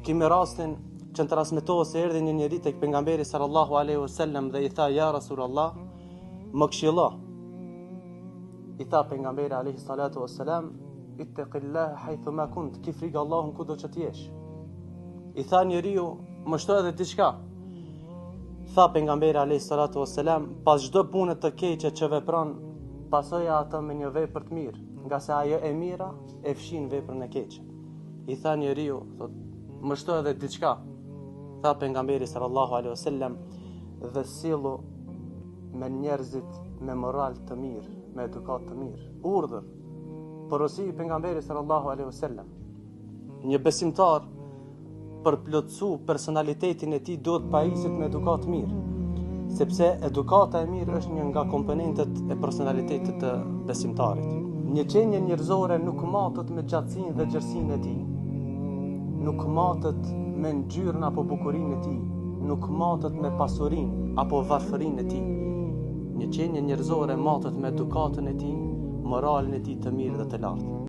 Kemi rastin që në transmetohet se erdhi një njeri tek pejgamberi sallallahu alaihi wasallam dhe i tha ja Rasulullah, më këshilla. I tha pejgamberi alaihi salatu wassalam, ittaqillah haythu ma kunt, ki frikë Allahun kudo që të jesh. I tha njeriu, më shto edhe diçka. Tha pejgamberi alayhi salatu wassalam, pas çdo pune të keqe që vepron, pasoja atë me një vepër të mirë, nga se ajo e mira e fshin veprën e keqe. I tha njeriu, thot, më shto edhe diçka. Tha pejgamberi sallallahu alaihi wasallam, dhe sillu me njerëzit me moral të mirë, me edukat të mirë. Urdhër, porosi i pejgamberit sallallahu alaihi wasallam. Një besimtar për plotësu personalitetin e tij duhet pajitet me edukat të mirë, sepse edukata e mirë është një nga komponentet e personalitetit të besimtarit. Një qenje njerëzore nuk matet me gjatësinë dhe gjersinë e tij, nuk matet me ngjyrën apo bukurinë e tij, nuk matet me pasurinë apo varfërinë e tij. Një qenje njerëzore matet me edukatën e tij, moralin e tij të mirë dhe të lartë.